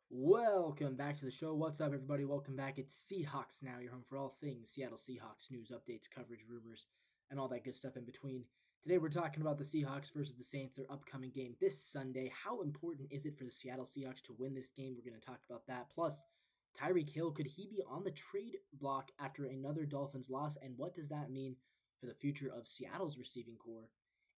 Welcome back to the show. What's up, everybody? Welcome back. It's Seahawks Now, your home for all things Seattle Seahawks news, updates, coverage, rumors, and all that good stuff in between. Today, we're talking about the Seahawks versus the Saints, their upcoming game this Sunday. How important is it for the Seattle Seahawks to win this game? We're going to talk about that. Plus, Tyreek Hill, could he be on the trade block after another Dolphins loss? And what does that mean for the future of Seattle's receiving core?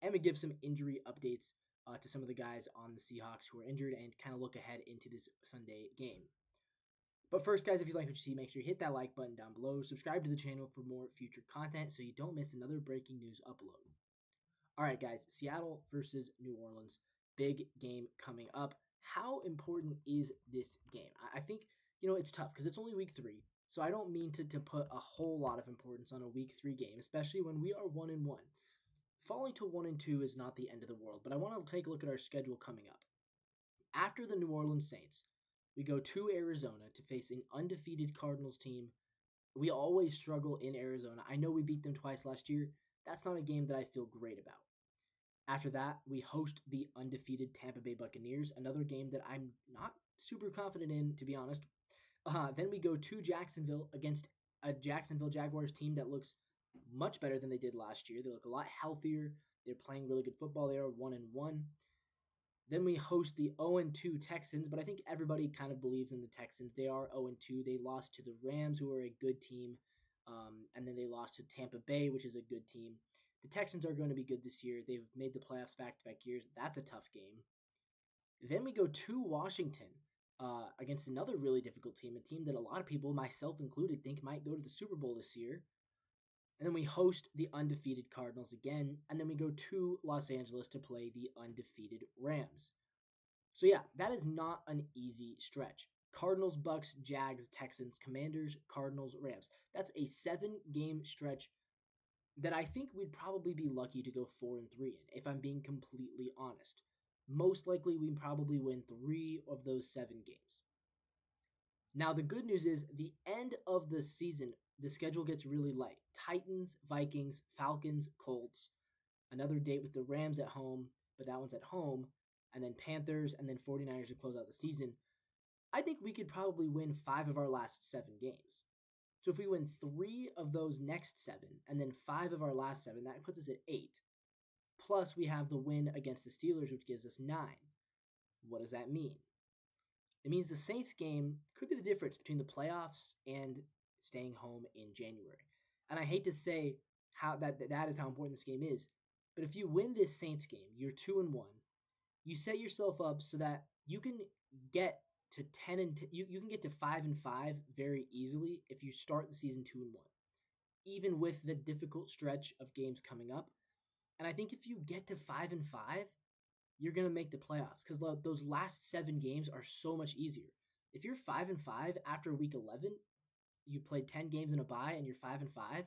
And we give some injury updates to some of the guys on the Seahawks who are injured and kind of look ahead into this Sunday game. But first, guys, if you like what you see, make sure you hit that like button down below. Subscribe to the channel for more future content so you don't miss another breaking news upload. All right, guys, Seattle versus New Orleans. Big game coming up. How important is this game? I think, it's tough because it's only week 3. So I don't mean to put a whole lot of importance on a week 3 game, especially when we are 1-1. Falling to 1-2 is not the end of the world, but I want to take a look at our schedule coming up. After the New Orleans Saints, we go to Arizona to face an undefeated Cardinals team. We always struggle in Arizona. I know we beat them twice last year. That's not a game that I feel great about. After that, we host the undefeated Tampa Bay Buccaneers, another game that I'm not super confident in, to be honest. Then we go to Jacksonville against a Jacksonville Jaguars team that looks much better than they did last year. They look a lot healthier. They're playing really good football. They are 1-1. Then we host the 0-2 Texans, but I think everybody kind of believes in the Texans. They are 0-2. They lost to the Rams, who are a good team, and then they lost to Tampa Bay, which is a good team. The Texans are going to be good this year. They've made the playoffs back-to-back years. That's a tough game. Then we go to Washington against another really difficult team, a team that a lot of people, myself included, think might go to the Super Bowl this year. And then we host the undefeated Cardinals again. And then we go to Los Angeles to play the undefeated Rams. So yeah, that is not an easy stretch. Cardinals, Bucks, Jags, Texans, Commanders, Cardinals, Rams. That's a 7-game stretch that I think we'd probably be lucky to go 4-3 in, if I'm being completely honest. Most likely we'd probably win 3 of those 7 games. Now, the good news is the end of the season, the schedule gets really light. Titans, Vikings, Falcons, Colts. Another date with the Rams at home, but that one's at home. And then Panthers and then 49ers to close out the season. I think we could probably win 5 of our last 7 games. So if we win 3 of those next 7 and then 5 of our last 7, that puts us at 8. Plus, we have the win against the Steelers, which gives us 9. What does that mean? It means the Saints game could be the difference between the playoffs and staying home in January. And I hate to say how that is how important this game is, but if you win this Saints game, you're 2-1. You set yourself up so that you can get to 10 and you can get to 5-5 very easily if you start the season 2-1, even with the difficult stretch of games coming up. And I think if you get to 5-5, you're going to make the playoffs because those last 7 games are so much easier. If you're 5-5 after week 11, you played 10 games in a bye and you're 5-5,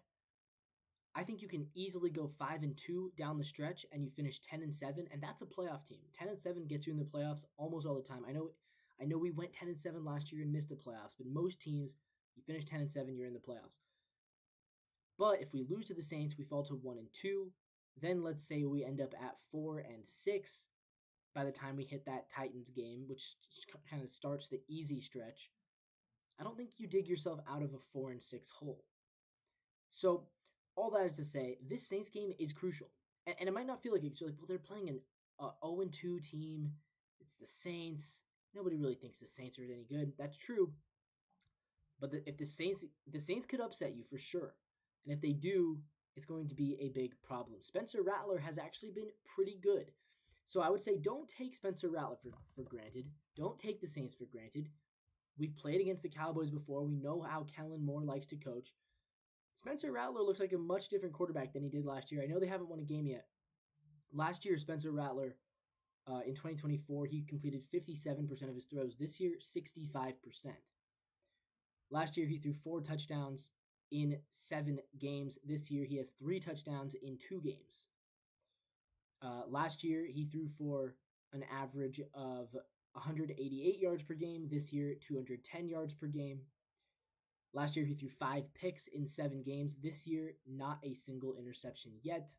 I think you can easily go 5-2 down the stretch and you finish 10-7, and that's a playoff team. 10-7 gets you in the playoffs almost all the time. I know we went 10-7 last year and missed the playoffs, but most teams, you finish 10-7, you're in the playoffs. But if we lose to the Saints, we fall to 1-2. Then let's say we end up at 4-6 by the time we hit that Titans game, which kind of starts the easy stretch. I don't think you dig yourself out of a 4-6 hole. So all that is to say, this Saints game is crucial. And it might not feel like it. Well, they're playing an 0-2 team. It's the Saints. Nobody really thinks the Saints are any good. That's true. But if the Saints could upset you for sure. And if they do, it's going to be a big problem. Spencer Rattler has actually been pretty good. So I would say don't take Spencer Rattler for granted. Don't take the Saints for granted. We've played against the Cowboys before. We know how Kellen Moore likes to coach. Spencer Rattler looks like a much different quarterback than he did last year. I know they haven't won a game yet. Last year, Spencer Rattler, in 2024, he completed 57% of his throws. This year, 65%. Last year, he threw 4 touchdowns in 7 games. This year, he has 3 touchdowns in 2 games. Last year, he threw for an average of 188 yards per game. This year, 210 yards per game. Last year, he threw 5 picks in 7 games. This year, not a single interception yet.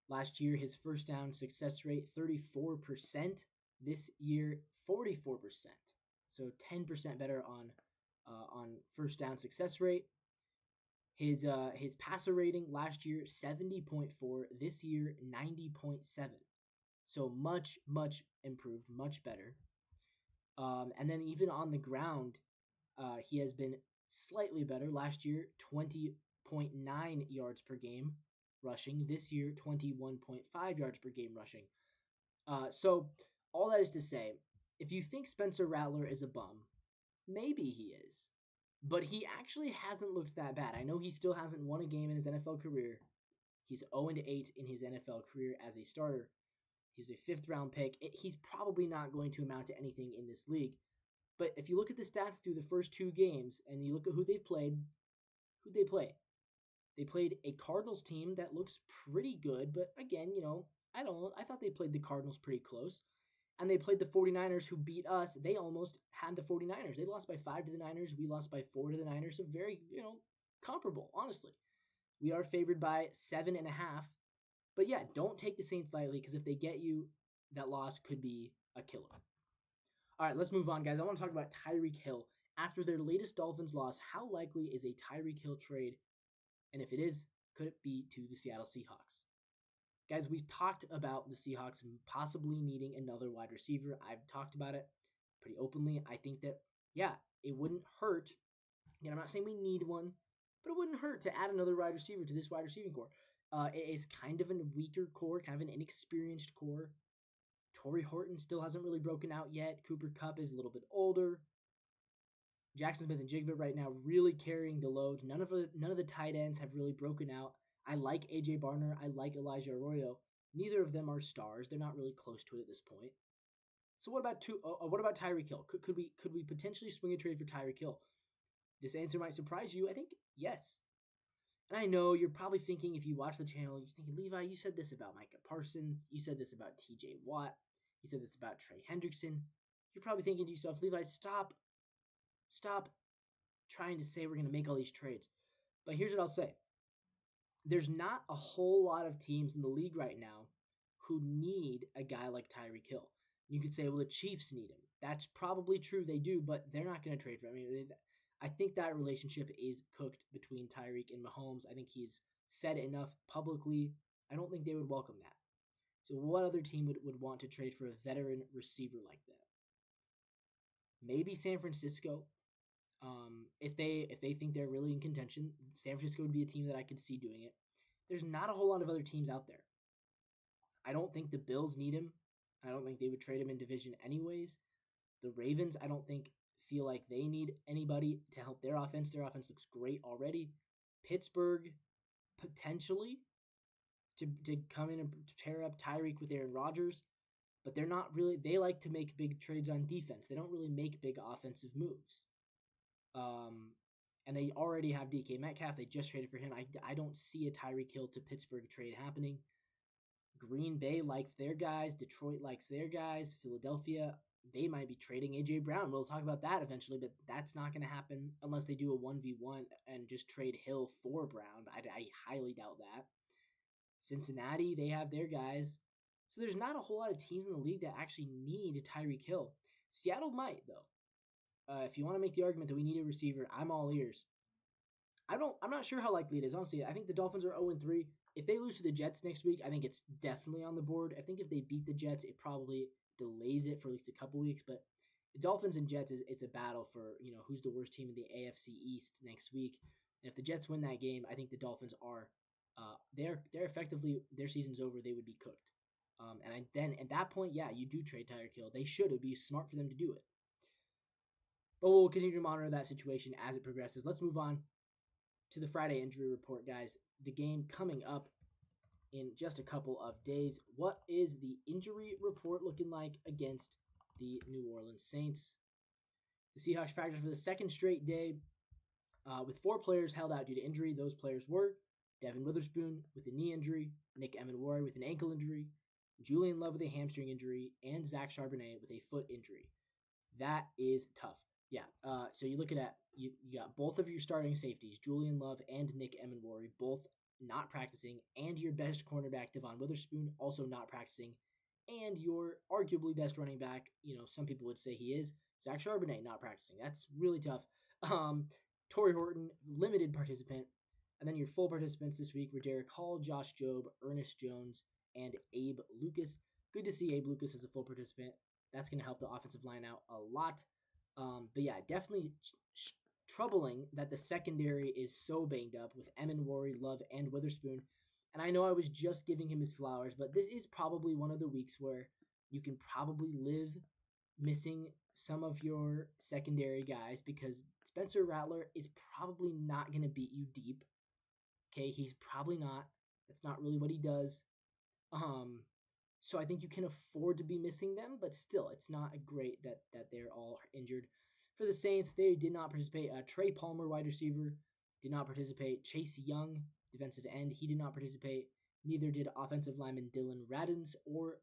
Last year, his first down success rate, 34%. This year, 44%. so 10% better on first down success rate. His passer rating last year 70.4, this year 90.7. So much improved, much better. And then even on the ground, he has been slightly better. Last year 20.9 yards per game rushing. This year 21.5 yards per game rushing. So all that is to say, if you think Spencer Rattler is a bum, maybe he is. But he actually hasn't looked that bad. I know he still hasn't won a game in his NFL career. He's 0-8 in his NFL career as a starter. He's a 5th-round pick. He's probably not going to amount to anything in this league. But if you look at the stats through the first 2 games and you look at who'd they play? They played a Cardinals team that looks pretty good. But again, I don't know. I thought they played the Cardinals pretty close. And they played the 49ers, who beat us. They almost had the 49ers. They lost by 5 to the Niners. We lost by 4 to the Niners. So very, comparable, honestly. We are favored by 7.5. But yeah, don't take the Saints lightly, because if they get you, that loss could be a killer. All right, let's move on, guys. I want to talk about Tyreek Hill. After their latest Dolphins loss, how likely is a Tyreek Hill trade? And if it is, could it be to the Seattle Seahawks? Guys, we've talked about the Seahawks possibly needing another wide receiver. I've talked about it pretty openly. I think that, it wouldn't hurt. Again, I'm not saying we need one, but it wouldn't hurt to add another wide receiver to this wide receiving core. It is kind of a weaker core, kind of an inexperienced core. Torrey Horton still hasn't really broken out yet. Cooper Kupp is a little bit older. Jackson Smith and Jigba right now really carrying the load. None of the tight ends have really broken out. I like AJ Barner. I like Elijah Arroyo. Neither of them are stars. They're not really close to it at this point. So what about Tyreek Hill? Could we potentially swing a trade for Tyreek Hill? This answer might surprise you. I think yes. And I know you're probably thinking, if you watch the channel, you're thinking, Levi, you said this about Micah Parsons. You said this about TJ Watt. You said this about Trey Hendrickson. You're probably thinking to yourself, Levi, stop trying to say we're going to make all these trades. But here's what I'll say. There's not a whole lot of teams in the league right now who need a guy like Tyreek Hill. You could say, well, the Chiefs need him. That's probably true. They do, but they're not going to trade for him. I think that relationship is cooked between Tyreek and Mahomes. I think he's said enough publicly. I don't think they would welcome that. So what other team would want to trade for a veteran receiver like that? Maybe San Francisco. If they think they're really in contention, San Francisco would be a team that I could see doing it. There's not a whole lot of other teams out there. I don't think the Bills need him. I don't think they would trade him in division anyways. The Ravens, I don't think feel like they need anybody to help their offense. Their offense looks great already. Pittsburgh, potentially, to come in and pair up Tyreek with Aaron Rodgers, but they're not really, they like to make big trades on defense. They don't really make big offensive moves. And they already have DK Metcalf. They just traded for him. I don't see a Tyreek Hill to Pittsburgh trade happening. Green Bay likes their guys. Detroit likes their guys. Philadelphia, they might be trading A.J. Brown. We'll talk about that eventually, but that's not going to happen unless they do a 1v1 and just trade Hill for Brown. I highly doubt that. Cincinnati, they have their guys. So there's not a whole lot of teams in the league that actually need a Tyreek Hill. Seattle might, though. If you want to make the argument that we need a receiver, I'm all ears. I'm not sure how likely it is. Honestly, I think the Dolphins are 0-3. If they lose to the Jets next week, I think it's definitely on the board. I think if they beat the Jets, it probably delays it for at least a couple weeks. But the Dolphins and Jets it's a battle for who's the worst team in the AFC East next week. And if the Jets win that game, I think the Dolphins are they're effectively, their season's over. They would be cooked. And then at that point, yeah, you do trade Tyreek Hill. They should. It would be smart for them to do it. But we'll continue to monitor that situation as it progresses. Let's move on to the Friday injury report, guys. The game coming up in just a couple of days. What is the injury report looking like against the New Orleans Saints? The Seahawks practiced for the second straight day with 4 players held out due to injury. Those players were Devin Witherspoon with a knee injury, Nick Emenwari with an ankle injury, Julian Love with a hamstring injury, and Zach Charbonnet with a foot injury. That is tough. Yeah, so you look at you got both of your starting safeties, Julian Love and Nick Emenwari, both not practicing, and your best cornerback, Devon Witherspoon, also not practicing, and your arguably best running back, some people would say he is, Zach Charbonnet not practicing. That's really tough. Torrey Horton, limited participant. And then your full participants this week were Derek Hall, Josh Jobe, Ernest Jones, and Abe Lucas. Good to see Abe Lucas as a full participant. That's going to help the offensive line out a lot. But yeah, definitely troubling that the secondary is so banged up with Emenwari, Love, and Witherspoon. And I know I was just giving him his flowers, but this is probably one of the weeks where you can probably live missing some of your secondary guys because Spencer Rattler is probably not going to beat you deep. Okay, he's probably not. That's not really what he does. So I think you can afford to be missing them, but still, it's not great that they're all injured. For the Saints, they did not participate. Trey Palmer, wide receiver, did not participate. Chase Young, defensive end, he did not participate. Neither did offensive lineman Dylan Radins or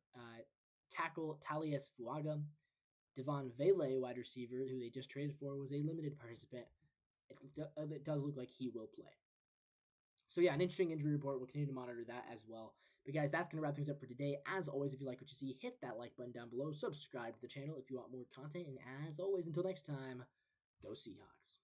tackle Talias Fuaga. Devon Vele, wide receiver, who they just traded for, was a limited participant. It does look like he will play. So yeah, an interesting injury report. We'll continue to monitor that as well. But guys, that's going to wrap things up for today. As always, if you like what you see, hit that like button down below. Subscribe to the channel if you want more content. And as always, until next time, go Seahawks.